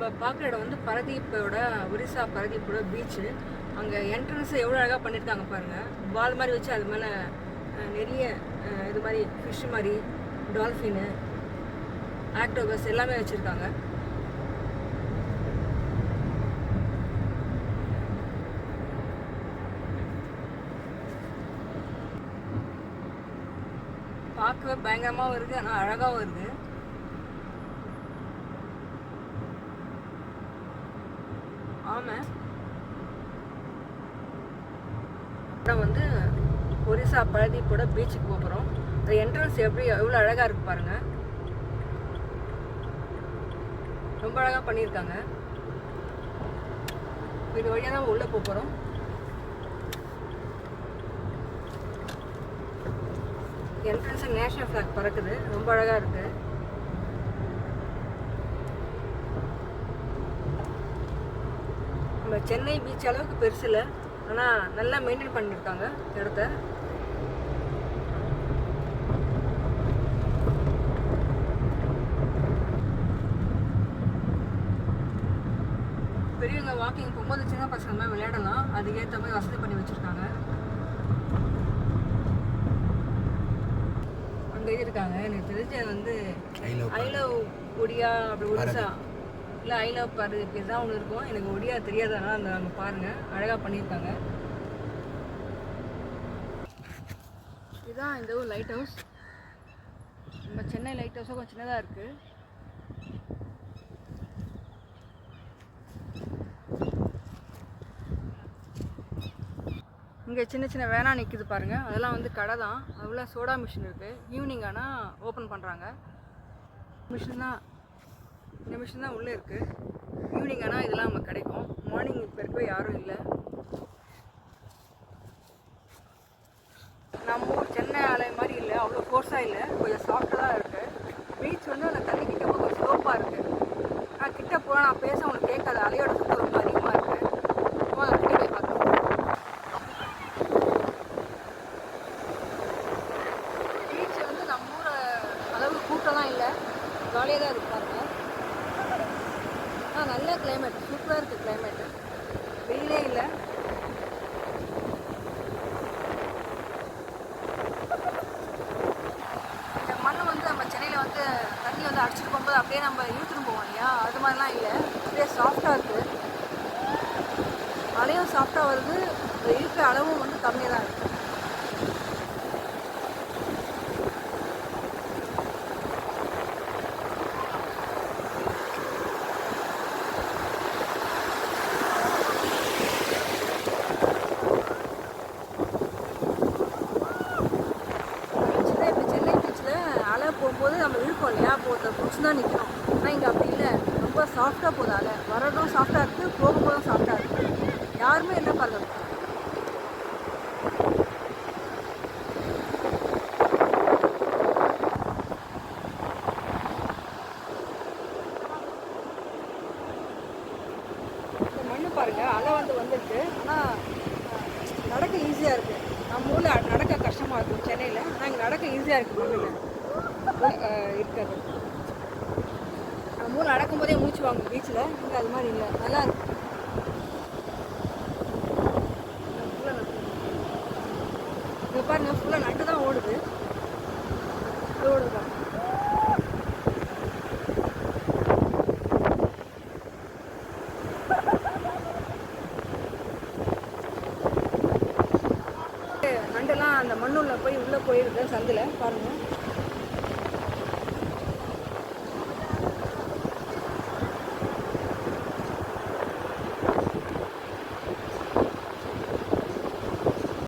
இப்போ பார்க்குற இடம் வந்து பரதீப்போட ஒரிசா பரதீப்போட பீச்சு. அங்கே என்ட்ரன்ஸ் எவ்வளோ அழகாக பண்ணியிருக்காங்க பாருங்கள். பால் மாதிரி வச்சு அது மேலே நிறைய இது மாதிரி ஃபிஷ் மாதிரி டால்ஃபின்னு ஆக்டோபஸ் எல்லாமே வச்சுருக்காங்க. பார்க்கவே பயங்கரமாகவும் இருக்குது, ஆனால் அழகாகவும் இருக்குது. ஆமாம், அப்புறம் வந்து ஒரிசா பரதீப்போட பீச்சுக்கு போகிறோம். அந்த என்ட்ரன்ஸ் எவ்வளோ அழகாக இருக்குது பாருங்கள். ரொம்ப அழகாக பண்ணியிருக்காங்க. இது வழியாக தான் உள்ளே போகிறோம். என்ட்ரன்ஸ் நேஷனல் ஃப்ளாக் பறக்குது, ரொம்ப அழகாக இருக்குது. நம்ம சென்னை பீச் அளவுக்கு பெருசு இல்லை, ஆனால் நல்லா மெயின்டைன் பண்ணியிருக்காங்க இடத்த. பெரியவங்க வாக்கிங் போகும்போது சின்ன பசங்க மாதிரி விளையாடலாம், அதுக்கேற்ற மாதிரி வசதி பண்ணி வச்சுருக்காங்க. அங்கே இருக்காங்க, எனக்கு தெரிஞ்ச வந்து ஐ லவ் ஒடியா அப்படி ஒடிசா இல்லை ஐ லவ் பரதீப் இதுதான் ஒன்று இருக்கும். எனக்கு ஒடியா தெரியாதனால அந்த அங்கே பாருங்கள், அழகாக பண்ணியிருக்காங்க. இதுதான் இந்த ஊர் லைட் ஹவுஸ். நம்ம சென்னை லைட் ஹவுஸும் கொஞ்சம் சின்னதாக இருக்குது. இங்கே சின்ன சின்ன வேனா நிற்கிது பாருங்கள், அதெல்லாம் வந்து கடை தான். அவ்வளோ சோடா மிஷின் இருக்குது. ஈவினிங் ஆனால் ஓப்பன் பண்ணுறாங்க. மிஷின் தான், இந்த மிஷின் தான் உள்ளே இருக்குது. ஈவினிங் ஆனால் இதெல்லாம் நமக்கு கிடைக்கும். மார்னிங் இப்போ இருக்கவே யாரும் இல்லை. நம்ம ஊர் சென்னை அலை மாதிரி இல்லை, அவ்வளோ ஃபோர்ஸாக இல்லை, கொஞ்சம் சாஃப்டாக தான் இருக்குது. பீச் வந்து அந்த தண்ணி கிட்ட போக கொஞ்சம் ஸ்லோப்பாக இருக்குது. நான் கிட்ட போனால் நான் பேச உங்களுக்கு கேட்காது, அலையோட சுத்தம் ரொம்ப அதிகமாக இருக்குது. கிட்ட போய் பார்த்தோம். கூட்டம்லாம் இல்லை, ஜாலியாக தான் இருக்கு பாருங்க. நல்ல கிளைமேட், சூப்பராக இருக்குது கிளைமேட்டு, வெயிலே இல்லை. இந்த மண் வந்து நம்ம சென்னையில் வந்து தண்ணி வந்து அடிச்சுட்டு போகும்போது அப்படியே நம்ம இழுத்துட்டு போவோம் இல்லையா, அது மாதிரிலாம் இல்லை, அப்படியே சாஃப்டாக இருக்குது. அலையும் சாஃப்டாக வருது, இருக்கிற அளவும் வந்து கம்மியாக தான் இருக்குது. போகும்போது நம்ம இழுப்போம் இல்லையா, போதை பிடிச்சி தான் நிற்கிறோம். ஆனால் இங்கே அப்படி இல்லை, ரொம்ப சாஃப்டாக போகுது. அலை வரதும் சாஃப்டாக இருக்குது, போகும்போதும் சாஃப்டாக இருக்குது. யாருமே என்ன பண்ணுறது. இந்த மண்ணு பாருங்கள், அலை வந்துருக்கு. ஆனால் நடக்க ஈஸியாக இருக்குது. நம்ம ஊரில் நடக்க கஷ்டமாக இருக்கும் சென்னையில், ஆனால் இங்கே நடக்க ஈஸியாக இருக்குது மண்ணில் இருக்காது. நம்ம ஊரில் நடக்கும்போதே மூச்சு வாங்கும் பீச்சில், இங்கே அது மாதிரி இல்லை, நல்லா இருக்கு. இங்கே பாருங்கள், ஃபுல்லாக நண்டு தான் ஓடுது. ஓடுதான் நண்டெல்லாம் அந்த மண்ணுள்ள போய் உள்ளே போயிடுது சந்தில் பாருங்கள்.